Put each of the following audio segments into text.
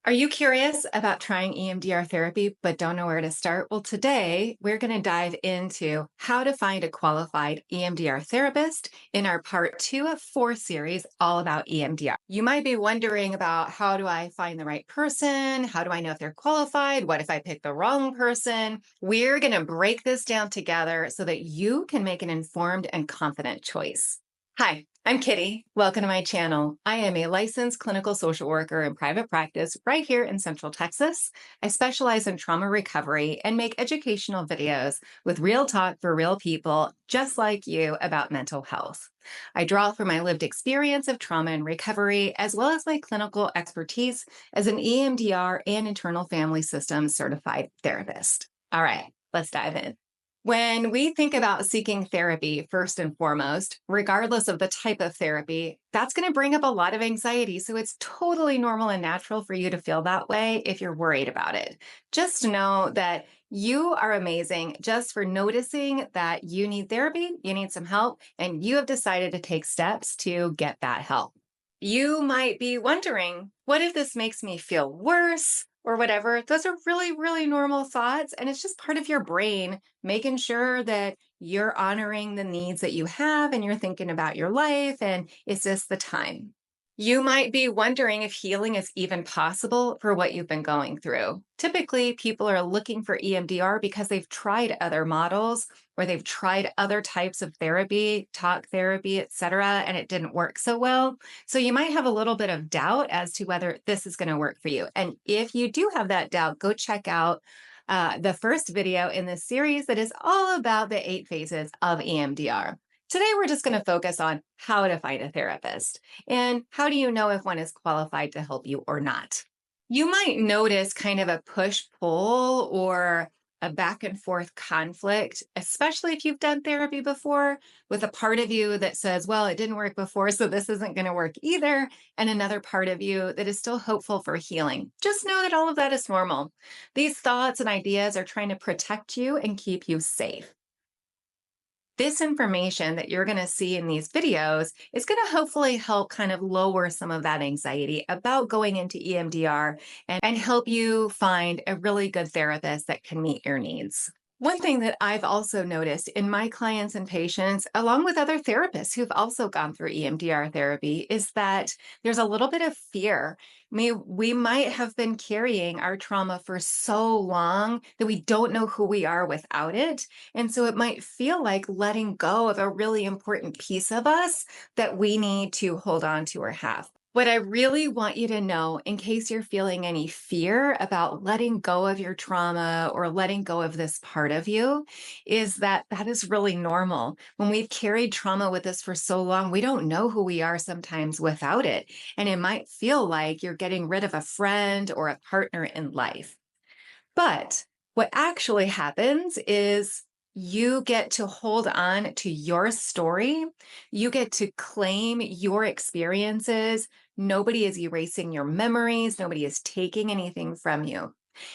Are you curious about trying EMDR therapy but don't know where to start? Well, today we're going to dive into how to find a qualified EMDR therapist in our part 2 of 4 series all about EMDR. You might be wondering about how do I find the right person? How do I know if they're qualified? What if I pick the wrong person? We're going to break this down together so that you can make an informed and confident choice. Hi, I'm Kitty. Welcome to my channel. I am a licensed clinical social worker in private practice right here in Central Texas. I specialize in trauma recovery and make educational videos with real talk for real people just like you about mental health. I draw from my lived experience of trauma and recovery, as well as my clinical expertise as an EMDR and internal family systems certified therapist. All right, let's dive in. When we think about seeking therapy, first and foremost, regardless of the type of therapy, that's going to bring up a lot of anxiety. So it's totally normal and natural for you to feel that way if you're worried about it. Just know that you are amazing just for noticing that you need therapy, you need some help, and you have decided to take steps to get that help. You might be wondering, what if this makes me feel worse or whatever? Those are really, really normal thoughts. And it's just part of your brain making sure that you're honoring the needs that you have and you're thinking about your life. And is this the time? You might be wondering if healing is even possible for what you've been going through. Typically, people are looking for EMDR because they've tried other models or they've tried other types of therapy, talk therapy, etc., and it didn't work so well. So you might have a little bit of doubt as to whether this is going to work for you. And if you do have that doubt, go check out the first video in this series that is all about the 8 phases of EMDR. Today, we're just going to focus on how to find a therapist and how do you know if one is qualified to help you or not. You might notice kind of a push-pull or a back and forth conflict, especially if you've done therapy before, with a part of you that says, well, it didn't work before, so this isn't going to work either, and another part of you that is still hopeful for healing. Just know that all of that is normal. These thoughts and ideas are trying to protect you and keep you safe. This information that you're going to see in these videos is going to hopefully help kind of lower some of that anxiety about going into EMDR and help you find a really good therapist that can meet your needs. One thing that I've also noticed in my clients and patients, along with other therapists who've also gone through EMDR therapy, is that there's a little bit of fear. We might have been carrying our trauma for so long that we don't know who we are without it. And so it might feel like letting go of a really important piece of us that we need to hold on to or have. What I really want you to know, in case you're feeling any fear about letting go of your trauma or letting go of this part of you, is that that is really normal. When we've carried trauma with us for so long, we don't know who we are sometimes without it. And it might feel like you're getting rid of a friend or a partner in life. But what actually happens is you get to hold on to your story. You get to claim your experiences. Nobody is erasing your memories. Nobody is taking anything from you.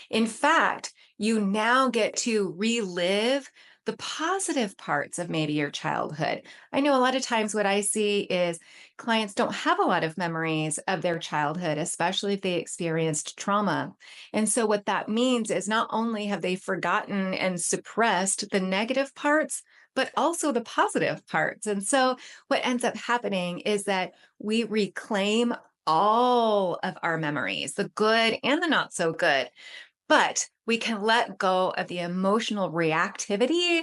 In fact, you now get to relive the positive parts of maybe your childhood. I know a lot of times what I see is clients don't have a lot of memories of their childhood, especially if they experienced trauma. And so what that means is not only have they forgotten and suppressed the negative parts, but also the positive parts. And so what ends up happening is that we reclaim all of our memories, the good and the not so good. But we can let go of the emotional reactivity,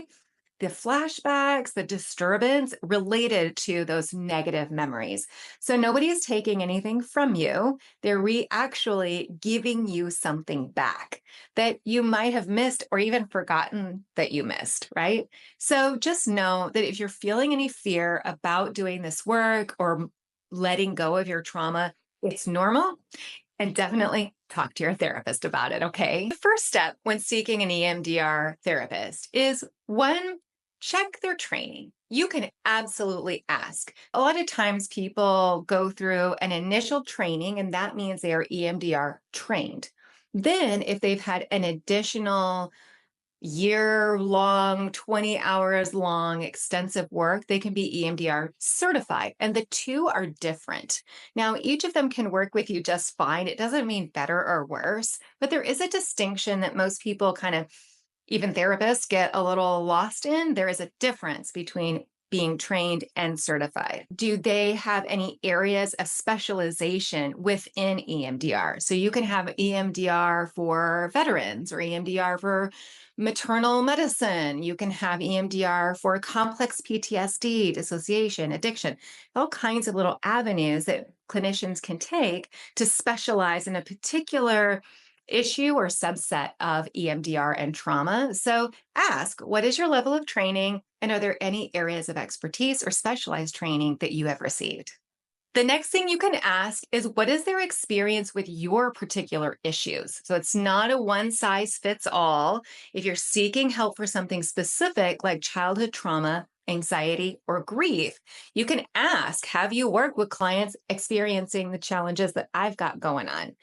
the flashbacks, the disturbance related to those negative memories. So nobody is taking anything from you. They're actually giving you something back that you might have missed or even forgotten that you missed, right? So just know that if you're feeling any fear about doing this work or letting go of your trauma, it's normal. And definitely talk to your therapist about it, okay? The first step when seeking an EMDR therapist is one, check their training. You can absolutely ask. A lot of times people go through an initial training, and that means they are EMDR trained. Then, if they've had an additional year-long, 20 hours long, extensive work, they can be EMDR certified. And the two are different. Now, each of them can work with you just fine. It doesn't mean better or worse, but there is a distinction that most people kind of, even therapists, get a little lost in. There is a difference between being trained and certified. Do they have any areas of specialization within EMDR? So you can have EMDR for veterans or EMDR for maternal medicine. You can have EMDR for complex PTSD, dissociation, addiction, all kinds of little avenues that clinicians can take to specialize in a particular issue or subset of EMDR and trauma. So ask, what is your level of training? And are there any areas of expertise or specialized training that you have received? The next thing you can ask is, what is their experience with your particular issues? So it's not a one size fits all. If you're seeking help for something specific like childhood trauma, anxiety, or grief, you can ask, have you worked with clients experiencing the challenges that I've got going on?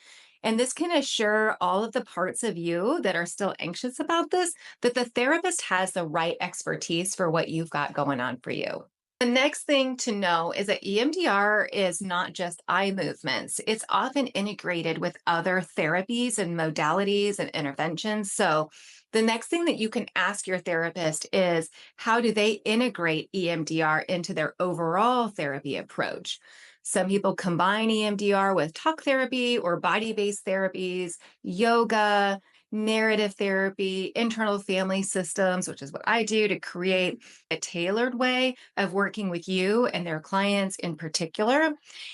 And this can assure all of the parts of you that are still anxious about this that the therapist has the right expertise for what you've got going on for you. The next thing to know is that EMDR is not just eye movements. It's often integrated with other therapies and modalities and interventions. So the next thing that you can ask your therapist is, how do they integrate EMDR into their overall therapy approach? Some people combine EMDR with talk therapy or body-based therapies, yoga, narrative therapy, internal family systems, which is what I do, to create a tailored way of working with you and their clients in particular.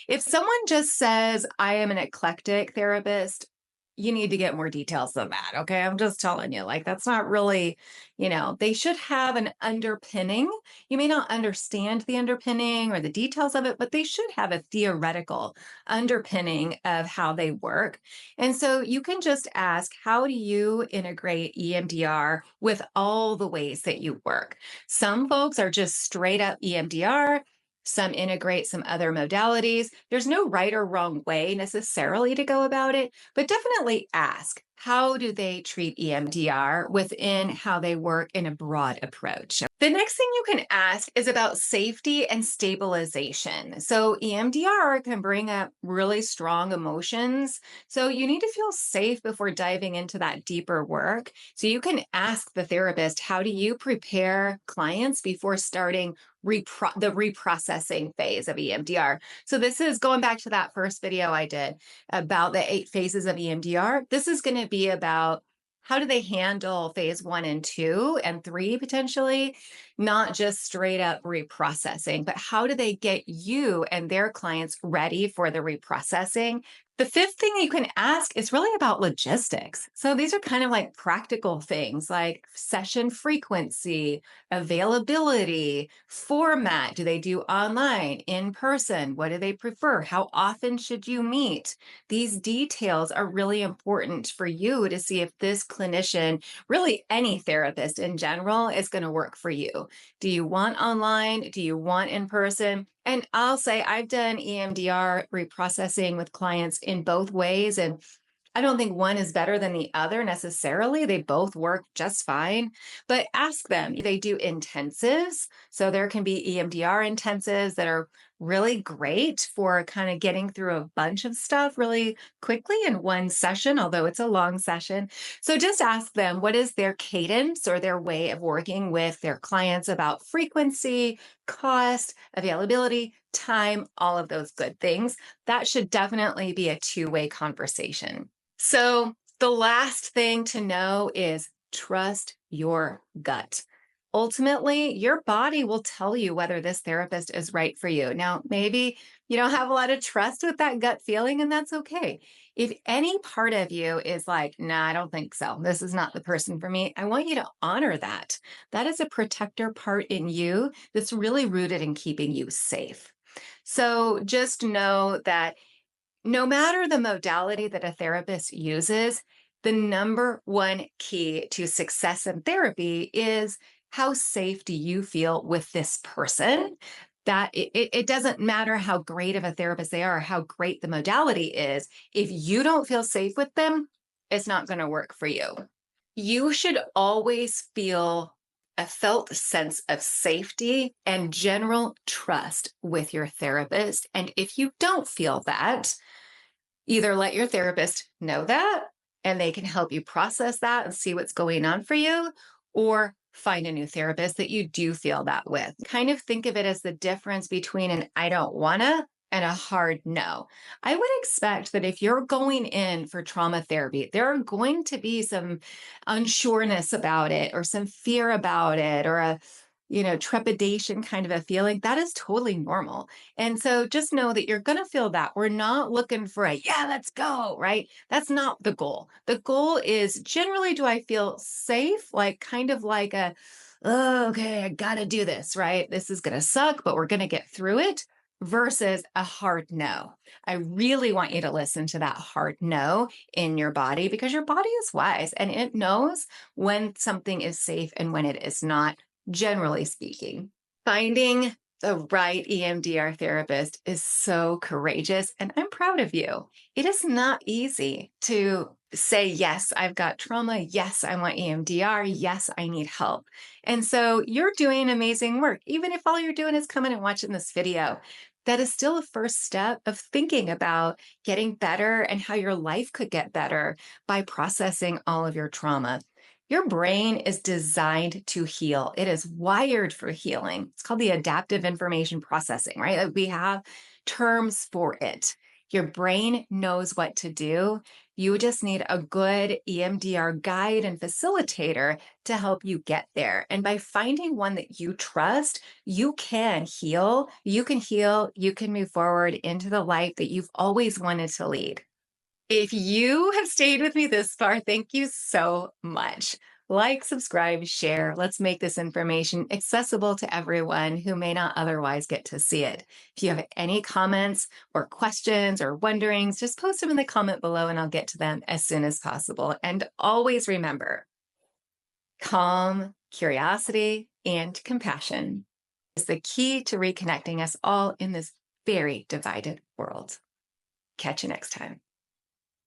If someone just says, I am an eclectic therapist, you need to get more details than that. Okay. I'm just telling you, like, that's not really, they should have an underpinning. You may not understand the underpinning or the details of it, but they should have a theoretical underpinning of how they work. And so you can just ask, how do you integrate EMDR with all the ways that you work? Some folks are just straight up EMDR. Some integrate some other modalities. There's no right or wrong way necessarily to go about it, but definitely ask, how do they treat EMDR within how they work in a broad approach? The next thing you can ask is about safety and stabilization. So EMDR can bring up really strong emotions. So you need to feel safe before diving into that deeper work. So you can ask the therapist, how do you prepare clients before starting the reprocessing phase of EMDR? So this is going back to that first video I did about the 8 phases of EMDR. This is going to be about, how do they handle phase 1 and 2 and 3 potentially, not just straight up reprocessing, but how do they get you and their clients ready for the reprocessing? The fifth thing you can ask is really about logistics. So these are kind of like practical things like session frequency, availability, format. Do they do online, in person? What do they prefer? How often should you meet? These details are really important for you to see if this clinician, really any therapist in general, is going to work for you. Do you want online? Do you want in person? And I'll say I've done EMDR reprocessing with clients in both ways. And I don't think one is better than the other necessarily. They both work just fine. But ask them. They do intensives. So there can be EMDR intensives that are really great for kind of getting through a bunch of stuff really quickly in one session, although it's a long session. So just ask them, what is their cadence or their way of working with their clients about frequency, cost, availability, time, all of those good things. That should definitely be a two-way conversation. So the last thing to know is trust your gut. Ultimately, your body will tell you whether this therapist is right for you. Now, maybe you don't have a lot of trust with that gut feeling, and that's okay. If any part of you is like, nah, I don't think so, this is not the person for me, I want you to honor that. That is a protector part in you that's really rooted in keeping you safe. So just know that no matter the modality that a therapist uses, the number one key to success in therapy is, how safe do you feel with this person? That it doesn't matter how great of a therapist they are, how great the modality is. If you don't feel safe with them, it's not going to work for you. You should always feel a felt sense of safety and general trust with your therapist. And if you don't feel that, either let your therapist know that and they can help you process that and see what's going on for you, or find a new therapist that you do feel that with. Kind of think of it as the difference between an I don't wanna and a hard no. I would expect that if you're going in for trauma therapy, there are going to be some unsureness about it or some fear about it or a trepidation kind of a feeling. That is totally normal. And so just know that you're going to feel that. We're not looking for a, yeah, let's go, right? That's not the goal. The goal is generally, do I feel safe? Like kind of like a, oh, okay, I got to do this, right? This is going to suck, but we're going to get through it versus a hard no. I really want you to listen to that hard no in your body because your body is wise and it knows when something is safe and when it is not, generally speaking. Finding the right EMDR therapist is so courageous, and I'm proud of you. It is not easy to say, yes, I've got trauma. Yes, I want EMDR. Yes, I need help. And so you're doing amazing work. Even if all you're doing is coming and watching this video, that is still a first step of thinking about getting better and how your life could get better by processing all of your trauma. Your brain is designed to heal. It is wired for healing. It's called the adaptive information processing, right? Like we have terms for it. Your brain knows what to do. You just need a good EMDR guide and facilitator to help you get there. And by finding one that you trust, you can heal. You can heal. You can move forward into the life that you've always wanted to lead. If you have stayed with me this far, thank you so much. Like, subscribe, share. Let's make this information accessible to everyone who may not otherwise get to see it. If you have any comments or questions or wonderings, just post them in the comment below and I'll get to them as soon as possible. And always remember, calm, curiosity, and compassion is the key to reconnecting us all in this very divided world. Catch you next time.